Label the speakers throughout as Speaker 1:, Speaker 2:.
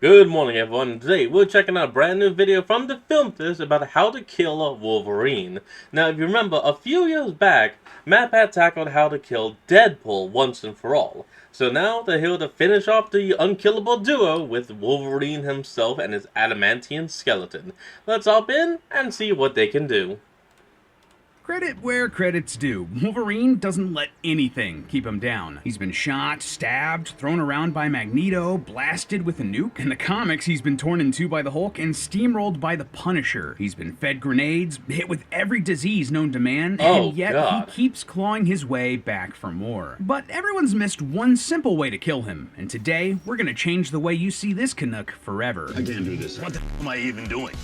Speaker 1: Good morning, everyone. Today we're checking out a brand new video from the Film Thesis about how to kill a Wolverine. Now, if you remember, a few years back, Matt had tackled how to kill Deadpool once and for all. So now they're here to finish off the unkillable duo with Wolverine himself and his adamantium skeleton. Let's hop in and see what they can do.
Speaker 2: Credit where credit's due. Wolverine doesn't let anything keep him down. He's been shot, stabbed, thrown around by Magneto, blasted with a nuke. In the comics, he's been torn in two by the Hulk and steamrolled by the Punisher. He's been fed grenades, hit with every disease known to man, and yet
Speaker 1: God.
Speaker 2: he keeps clawing his way back for more. But everyone's missed one simple way to kill him, and today, we're gonna change the way you see this Canuck forever.
Speaker 3: I can't do this. What the am I even doing?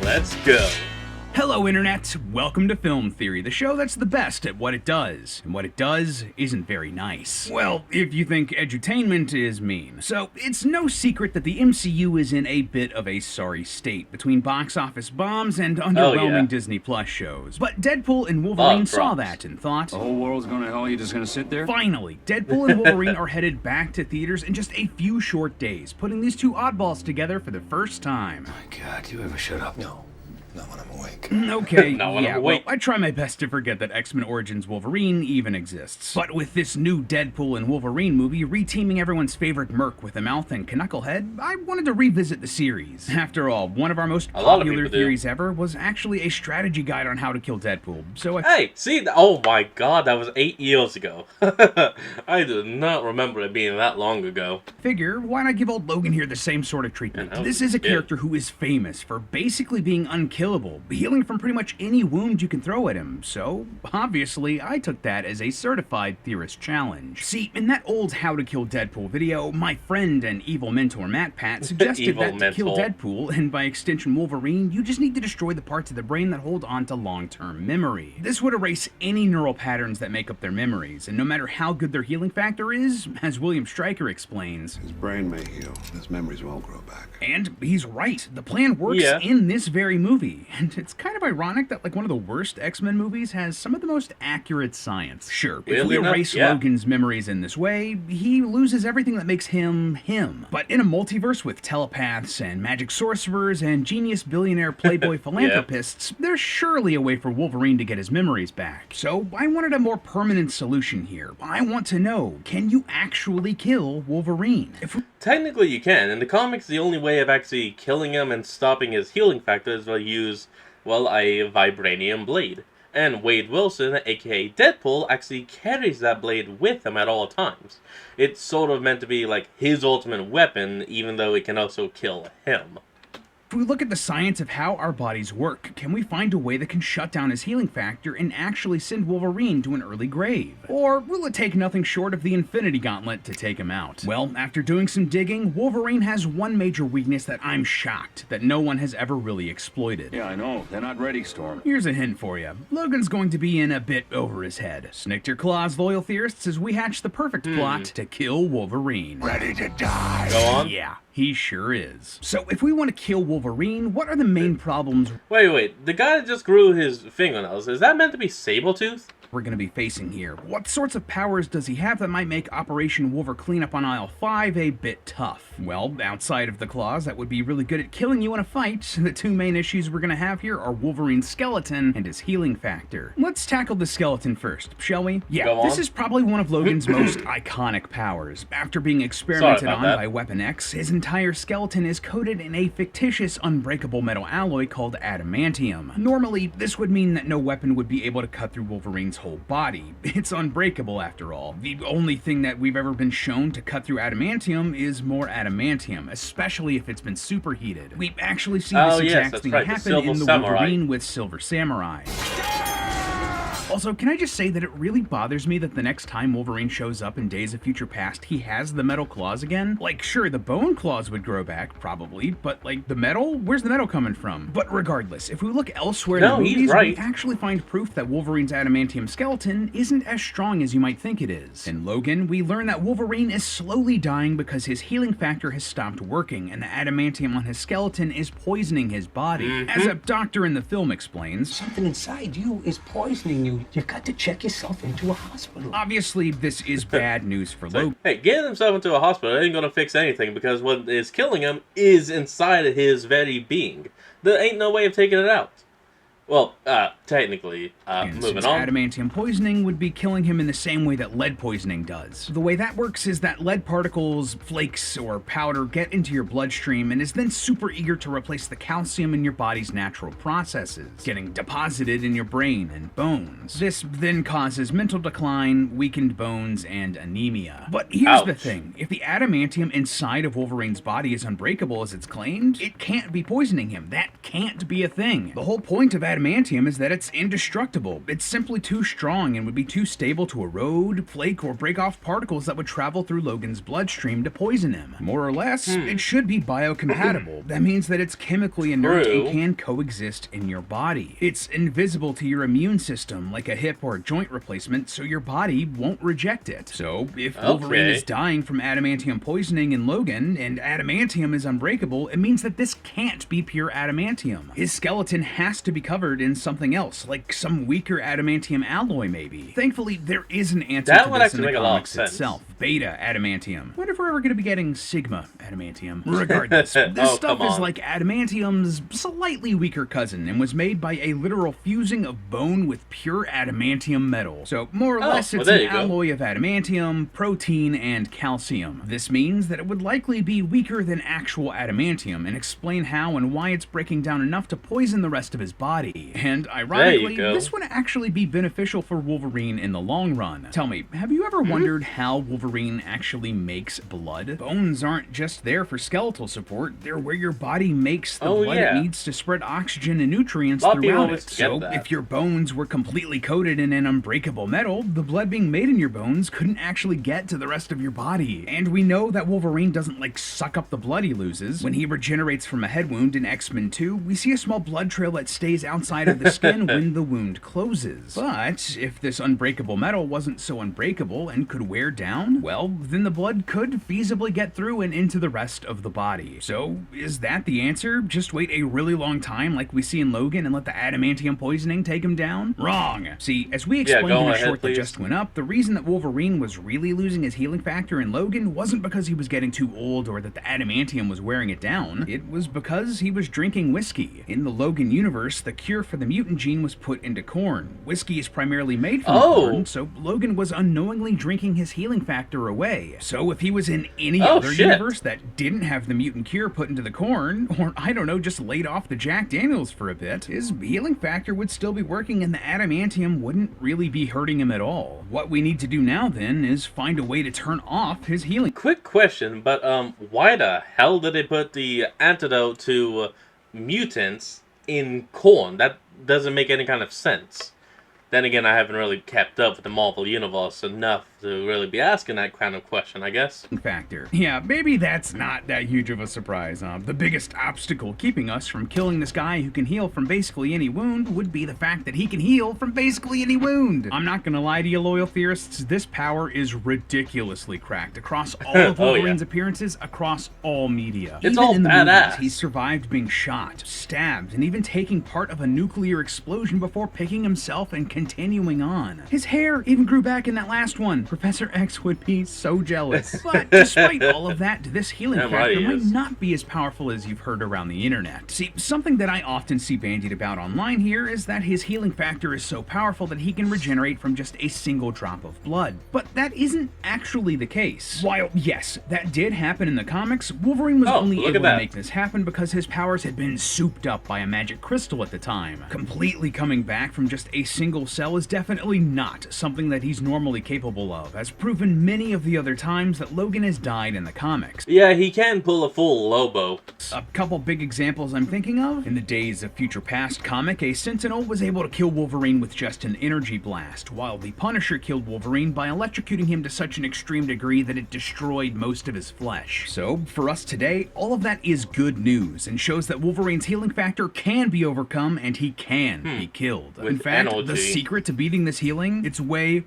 Speaker 1: Let's go.
Speaker 2: Hello, Internet! Welcome to Film Theory, the show that's the best at what it does. And what it does isn't very nice. Well, if you think edutainment is mean. So, it's no secret that the MCU is in a bit of a sorry state between box office bombs and underwhelming Disney Plus shows. But Deadpool and Wolverine saw that and thought,
Speaker 3: the whole world's going to hell, you just going to sit there?
Speaker 2: finally, Deadpool and Wolverine are headed back to theaters in just a few short days, putting these two oddballs together for the first time.
Speaker 3: My God, do you ever shut up? No. Not when I'm awake.
Speaker 2: Okay,
Speaker 1: Not when I'm
Speaker 2: yeah, well,
Speaker 1: awake.
Speaker 2: I try my best to forget that X-Men Origins Wolverine even exists. But with this new Deadpool and Wolverine movie reteaming everyone's favorite merc with a mouth and Knucklehead, I wanted to revisit the series. After all, one of our most popular theories ever was actually a strategy guide on how to kill Deadpool, so
Speaker 1: Hey, see, oh my God, that was 8 years ago. I do not remember it being that long ago.
Speaker 2: figure, why not give old Logan here the same sort of treatment?
Speaker 1: Yeah,
Speaker 2: This is a character who is famous for basically being unkillable, healing from pretty much any wound you can throw at him, so obviously I took that as a certified theorist challenge. See, in that old How to Kill Deadpool video, my friend and evil mentor Matt Pat suggested that to kill Deadpool, and by extension Wolverine, you just need to destroy the parts of the brain that hold on to long-term memory. This would erase any neural patterns that make up their memories, and no matter how good their healing factor is, as William Stryker explains,
Speaker 4: his brain may heal, his memories won't grow back.
Speaker 2: and he's right. The plan works in this very movie. And it's kind of ironic that like one of the worst X-Men movies has some of the most accurate science. Sure, if we erase Logan's memories in this way, he loses everything that makes him him. But in a multiverse with telepaths and magic sorcerers and genius billionaire playboy philanthropists, there's surely a way for Wolverine to get his memories back. So I wanted a more permanent solution here. I want to know, can you actually kill Wolverine?
Speaker 1: Technically you can. In the comics, the only way of actually killing him and stopping his healing factor is to use, well, a vibranium blade. And Wade Wilson, aka Deadpool, actually carries that blade with him at all times. It's sort of meant to be like his ultimate weapon, even though it can also kill him.
Speaker 2: If we look at the science of how our bodies work, can we find a way that can shut down his healing factor and actually send Wolverine to an early grave? Or will it take nothing short of the Infinity Gauntlet to take him out? Well, after doing some digging, Wolverine has one major weakness that I'm shocked that no one has ever really exploited.
Speaker 3: Yeah, I know. They're not ready, Storm.
Speaker 2: Here's a hint for you. Logan's going to be in a bit over his head. Snick your claws, loyal theorists, as we hatch the perfect plot to kill Wolverine.
Speaker 4: Ready to die!
Speaker 1: Go on.
Speaker 2: Yeah, he sure is. So if we want to kill Wolverine, what are the main problems
Speaker 1: Wait, the guy that just grew his fingernails, is that meant to be Sabretooth?
Speaker 2: we're going to be facing here? What sorts of powers does he have that might make Operation Wolver Cleanup on Aisle 5 a bit tough? Well, outside of the claws that would be really good at killing you in a fight, the two main issues we're going to have here are Wolverine's skeleton and his healing factor. Let's tackle the skeleton first, shall we? Yeah, this is probably one of Logan's most iconic powers. After being experimented on by Weapon X, his entire skeleton is coated in a fictitious unbreakable metal alloy called adamantium. Normally, this would mean that no weapon would be able to cut through Wolverine's whole body. It's unbreakable after all. The only thing that we've ever been shown to cut through adamantium is more adamantium, especially if it's been superheated. We actually see this exact thing happen in the Wolverine with Silver Samurai. Also, can I just say that it really bothers me that the next time Wolverine shows up in Days of Future Past, he has the metal claws again? Like, sure, the bone claws would grow back, probably, but, like, the metal? Where's the metal coming from? But regardless, if we look elsewhere in the movies, we actually find proof that Wolverine's adamantium skeleton isn't as strong as you might think it is. In Logan, we learn that Wolverine is slowly dying because his healing factor has stopped working, and the adamantium on his skeleton is poisoning his body. As a doctor in the film explains,
Speaker 5: something inside you is poisoning you. You've got to check yourself into a hospital.
Speaker 2: Obviously, this is bad news for Logan.
Speaker 1: Hey, getting himself into a hospital ain't gonna fix anything because what is killing him is inside of his very being. There ain't no way of taking it out. Well, technically,
Speaker 2: And
Speaker 1: moving
Speaker 2: since
Speaker 1: on.
Speaker 2: adamantium poisoning would be killing him in the same way that lead poisoning does. The way that works is that lead particles, flakes, or powder get into your bloodstream and is then super eager to replace the calcium in your body's natural processes, getting deposited in your brain and bones. This then causes mental decline, weakened bones, and anemia. But here's the
Speaker 1: Ouch.
Speaker 2: thing, if the adamantium inside of Wolverine's body is unbreakable as it's claimed, it can't be poisoning him. That can't be a thing. The whole point of adamantium is that it's indestructible. It's simply too strong and would be too stable to erode, flake, or break off particles that would travel through Logan's bloodstream to poison him. More or less, it should be biocompatible. That means that it's chemically inert
Speaker 1: True.
Speaker 2: and can coexist in your body. It's invisible to your immune system, like a hip or joint replacement, so your body won't reject it. So, if Wolverine
Speaker 1: Okay.
Speaker 2: is dying from adamantium poisoning in Logan, and adamantium is unbreakable, it means that this can't be pure adamantium. His skeleton has to be covered in something else, like some weaker adamantium alloy maybe. Thankfully, there is an answer
Speaker 1: That
Speaker 2: to
Speaker 1: would
Speaker 2: this in
Speaker 1: actually
Speaker 2: the
Speaker 1: make a lot of
Speaker 2: comics
Speaker 1: sense.
Speaker 2: itself. Beta adamantium. What if we're ever going to be getting sigma adamantium? Regardless, this
Speaker 1: Oh,
Speaker 2: stuff
Speaker 1: come
Speaker 2: is
Speaker 1: on.
Speaker 2: like adamantium's slightly weaker cousin and was made by a literal fusing of bone with pure adamantium metal. So more or
Speaker 1: Oh,
Speaker 2: less,
Speaker 1: well,
Speaker 2: it's
Speaker 1: there
Speaker 2: an
Speaker 1: you go.
Speaker 2: alloy of adamantium, protein, and calcium. This means that it would likely be weaker than actual adamantium and explain how and why it's breaking down enough to poison the rest of his body. And ironically,
Speaker 1: go.
Speaker 2: this would actually be beneficial for Wolverine in the long run. Tell me, have you ever wondered how Wolverine actually makes blood? Bones aren't just there for skeletal support, they're where your body makes the
Speaker 1: Oh,
Speaker 2: blood
Speaker 1: yeah.
Speaker 2: it needs to spread oxygen and nutrients
Speaker 1: A lot of people
Speaker 2: throughout
Speaker 1: always
Speaker 2: it.
Speaker 1: forget
Speaker 2: So
Speaker 1: that.
Speaker 2: if your bones were completely coated in an unbreakable metal, the blood being made in your bones couldn't actually get to the rest of your body. And we know that Wolverine doesn't like suck up the blood he loses. When he regenerates from a head wound in X-Men 2, we see a small blood trail that stays outside of the skin when the wound closes. But if this unbreakable metal wasn't so unbreakable and could wear down, well, then the blood could feasibly get through and into the rest of the body. So is that the answer? Just wait a really long time like we see in Logan and let the adamantium poisoning take him down? Wrong. See, as we explained
Speaker 1: go
Speaker 2: in a
Speaker 1: ahead,
Speaker 2: short that
Speaker 1: please.
Speaker 2: just went up, the reason that Wolverine was really losing his healing factor in Logan wasn't because he was getting too old or that the adamantium was wearing it down. It was because he was drinking whiskey. In the Logan universe, the cure for the mutant gene was put into corn. Whiskey is primarily made from
Speaker 1: Oh.
Speaker 2: corn, so Logan was unknowingly drinking his healing factor away. So if he was in any
Speaker 1: Oh,
Speaker 2: other
Speaker 1: shit.
Speaker 2: universe that didn't have the mutant cure put into the corn, or I don't know, just laid off the Jack Daniels for a bit, his healing factor would still be working and the adamantium wouldn't really be hurting him at all. What we need to do now then is find a way to turn off his healing.
Speaker 1: Quick question, but why the hell did they put the antidote to mutants in corn? That doesn't make any kind of sense. Then again, I haven't really kept up with the Marvel Universe enough to really be asking that kind of question, I guess.
Speaker 2: Factor. Yeah, maybe that's not that huge of a surprise. The biggest obstacle keeping us from killing this guy who can heal from basically any wound would be the fact that he can heal from basically any wound. I'm not gonna lie to you, loyal theorists, this power is ridiculously cracked across all of
Speaker 1: Oh, yeah.
Speaker 2: Wolverine's appearances, across all media.
Speaker 1: It's
Speaker 2: Even
Speaker 1: all
Speaker 2: in the
Speaker 1: badass.
Speaker 2: movies, he survived being shot, stabbed, and even taking part of a nuclear explosion before picking himself and continuing on. His hair even grew back in that last one. Professor X would be so jealous. But despite all of that, this healing
Speaker 1: Damn right
Speaker 2: factor
Speaker 1: he
Speaker 2: might
Speaker 1: is.
Speaker 2: not be as powerful as you've heard around the internet. See, something that I often see bandied about online here is that his healing factor is so powerful that he can regenerate from just a single drop of blood. But that isn't actually the case. While, yes, that did happen in the comics, Wolverine was
Speaker 1: Oh,
Speaker 2: only
Speaker 1: look
Speaker 2: able
Speaker 1: at
Speaker 2: to
Speaker 1: that.
Speaker 2: make this happen because his powers had been souped up by a magic crystal at the time. Completely coming back from just a single cell is definitely not something that he's normally capable of, as proven many of the other times that Logan has died in the comics.
Speaker 1: Yeah, he can pull a full Lobo.
Speaker 2: A couple big examples I'm thinking of. In the Days of Future Past comic, a Sentinel was able to kill Wolverine with just an energy blast, while the Punisher killed Wolverine by electrocuting him to such an extreme degree that it destroyed most of his flesh. So, for us today, all of that is good news, and shows that Wolverine's healing factor can be overcome and he can be killed. In
Speaker 1: With
Speaker 2: fact,
Speaker 1: energy.
Speaker 2: the secret to beating this healing, it's way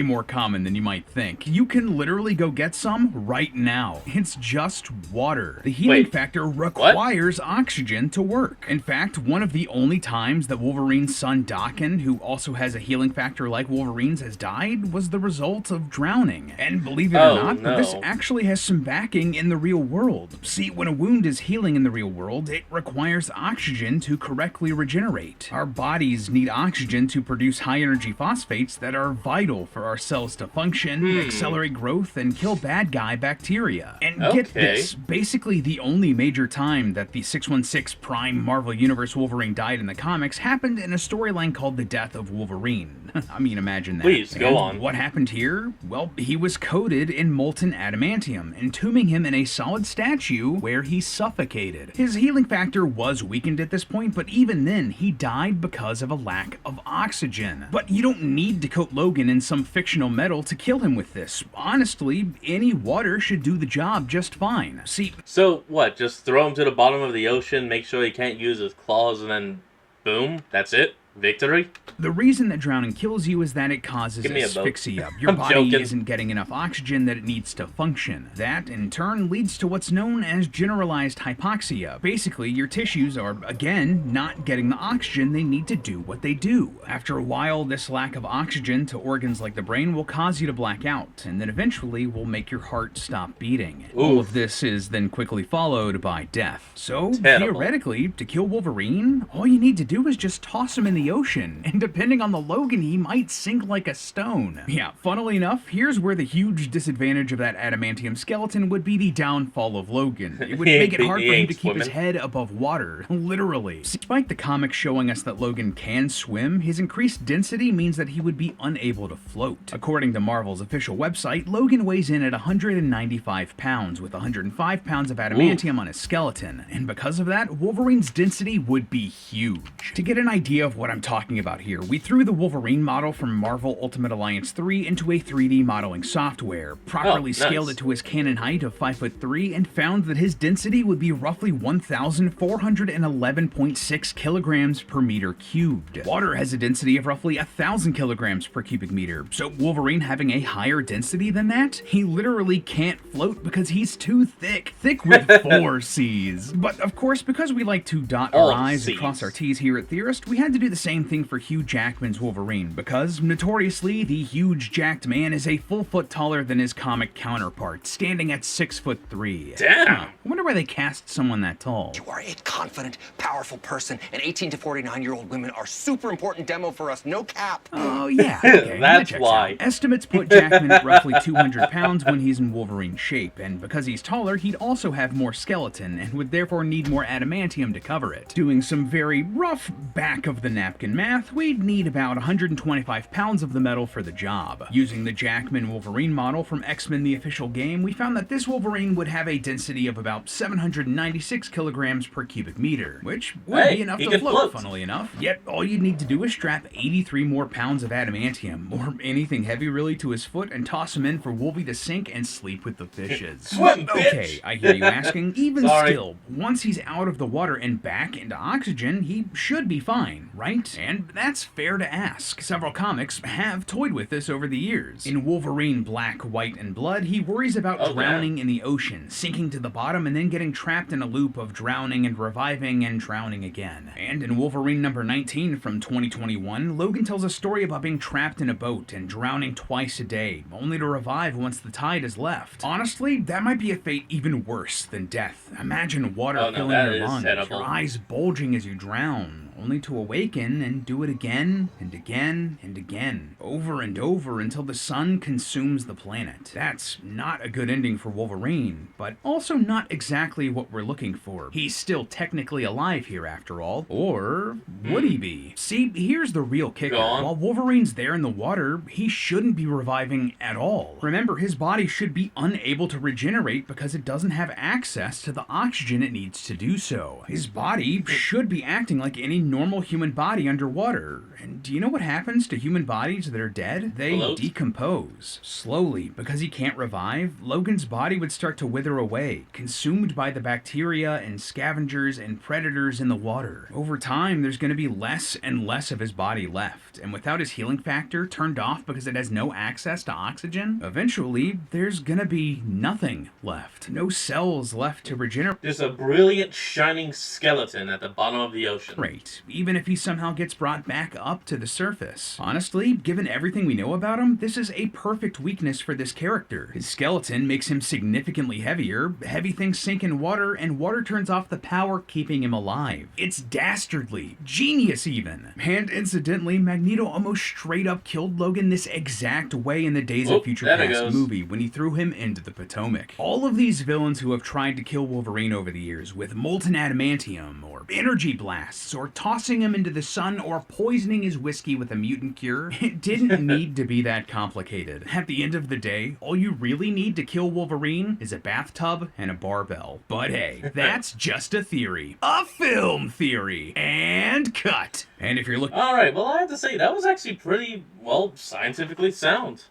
Speaker 2: more common than than you might think. You can literally go get some right now. It's just water. The healing factor requires oxygen to work. In fact, one of the only times that Wolverine's son Daken, who also has a healing factor like Wolverine's, has died was the result of drowning. And believe it or not, but this actually has some backing in the real world. See, when a wound is healing in the real world, it requires oxygen to correctly regenerate. Our bodies need oxygen to produce high-energy phosphates that are vital for our cells to function, accelerate growth, and kill bad guy bacteria. And get this, basically the only major time that the 616 Prime Marvel Universe Wolverine died in the comics happened in a storyline called The Death of Wolverine. I mean, imagine that.
Speaker 1: Please, go on.
Speaker 2: What happened here? Well, he was coated in molten adamantium, entombing him in a solid statue where he suffocated. His healing factor was weakened at this point, but even then, he died because of a lack of oxygen. But you don't need to coat Logan in some fictional metal to kill him with this. Honestly, any water should do the job just fine. See...
Speaker 1: So, what, just throw him to the bottom of the ocean, make sure he can't use his claws, and then boom, that's it? Victory?
Speaker 2: The reason that drowning kills you is that it causes asphyxia. Your body isn't getting enough oxygen that it needs to function. That, in turn, leads to what's known as generalized hypoxia. Basically, your tissues are, again, not getting the oxygen they need to do what they do. After a while, this lack of oxygen to organs like the brain will cause you to black out, and then eventually will make your heart stop beating. All of this is then quickly followed by death. So, theoretically, to kill Wolverine, all you need to do is just toss him in the ocean, and depending on the Logan, he might sink like a stone. Yeah, funnily enough, here's where the huge disadvantage of that adamantium skeleton would be the downfall of Logan. It would make it hard for him to keep his head above water, literally. Despite the comics showing us that Logan can swim, his increased density means that he would be unable to float. According to Marvel's official website, Logan weighs in at 195 pounds, with 105 pounds of adamantium on his skeleton, and because of that, Wolverine's density would be huge. To get an idea of what I'm talking about here, we threw the Wolverine model from Marvel Ultimate Alliance 3 into a 3D modeling software, properly scaled it to his canon height of 5'3", and found that his density would be roughly 1,411.6 kilograms per meter cubed. Water has a density of roughly 1,000 kilograms per cubic meter, so Wolverine having a higher density than that, he literally can't float because he's too thick. Thick with 4 C's. But of course, because we like to dot our I's and cross our T's here at Theorist, we had to do the same thing for Hugh Jackman's Wolverine, because, notoriously, the huge jacked man is a full foot taller than his comic counterpart, standing at 6'3".
Speaker 1: Damn!
Speaker 2: I wonder why they cast someone that tall.
Speaker 6: You are a confident, powerful person, and 18 to 49-year-old women are super important demo for us, no cap.
Speaker 2: Oh, yeah, okay,
Speaker 1: That's why.
Speaker 2: Estimates put Jackman at roughly 200 pounds when he's in Wolverine shape, and because he's taller, he'd also have more skeleton, and would therefore need more adamantium to cover it. Doing some very rough back-of-the-napkin math, we'd need about 125 pounds of the metal for the job. Using the Jackman Wolverine model from X-Men the Official Game, we found that this Wolverine would have a density of about 796 kilograms per cubic meter, which would be enough to float, funnily enough. Yet, all you'd need to do is strap 83 more pounds of adamantium, or anything heavy really, to his foot and toss him in for Wolvie to sink and sleep with the fishes.
Speaker 1: Swim,
Speaker 2: Okay, I hear you asking. Even still, once he's out of the water and back into oxygen, he should be fine, right? And that's fair to ask. Several comics have toyed with this over the years. In Wolverine Black, White, and Blood, he worries about drowning in the ocean, sinking to the bottom, and then getting trapped in a loop of drowning and reviving and drowning again. And in Wolverine number 19 from 2021, Logan tells a story about being trapped in a boat and drowning twice a day, only to revive once the tide is left. Honestly, that might be a fate even worse than death. Imagine water filling your lungs, your eyes bulging as you drown, only to awaken and do it again and again and again, over and over until the sun consumes the planet. That's not a good ending for Wolverine, but also not exactly what we're looking for. He's still technically alive here after all, or would he be? See, here's the real kicker. While Wolverine's there in the water, he shouldn't be reviving at all. Remember, his body should be unable to regenerate because it doesn't have access to the oxygen it needs to do so. His body should be acting like any normal human body underwater. And do you know what happens to human bodies that are dead? They
Speaker 1: Float?
Speaker 2: decompose. Slowly. Because he can't revive, Logan's body would start to wither away, consumed by the bacteria and scavengers and predators in the water. Over time, there's going to be less and less of his body left, and without his healing factor turned off because it has no access to oxygen, eventually, there's going to be nothing left. No cells left to regenerate.
Speaker 1: Just a brilliant, shining skeleton at the bottom of the ocean.
Speaker 2: Great, even if he somehow gets brought back up to the surface. Honestly, given everything we know about him, this is a perfect weakness for this character. His skeleton makes him significantly heavier, heavy things sink in water, and water turns off the power keeping him alive. It's dastardly, genius even. And incidentally, Magneto almost straight up killed Logan this exact way in the Days of Future Past movie when he threw him into the Potomac. All of these villains who have tried to kill Wolverine over the years with molten adamantium, or energy blasts, or tossing him into the sun, or poisoning his whiskey with a mutant cure, it didn't need to be that complicated. At the end of the day, all you really need to kill Wolverine is a bathtub and a barbell. But hey, that's just a theory. A film theory. And cut. And if you're looking...
Speaker 1: Alright, well I have to say, that was actually pretty, well, scientifically sound.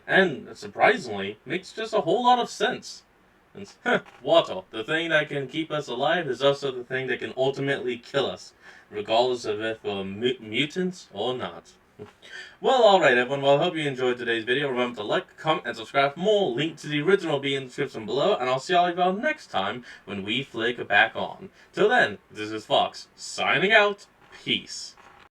Speaker 1: And surprisingly, makes just a whole lot of sense. And water, the thing that can keep us alive, is also the thing that can ultimately kill us, regardless of if we're mutants or not. Well, alright everyone, well I hope you enjoyed today's video. Remember to like, comment, and subscribe for more. Link to the original will be in the description below, and I'll see all of y'all next time when we flick back on. Till then, this is Fox, signing out. Peace.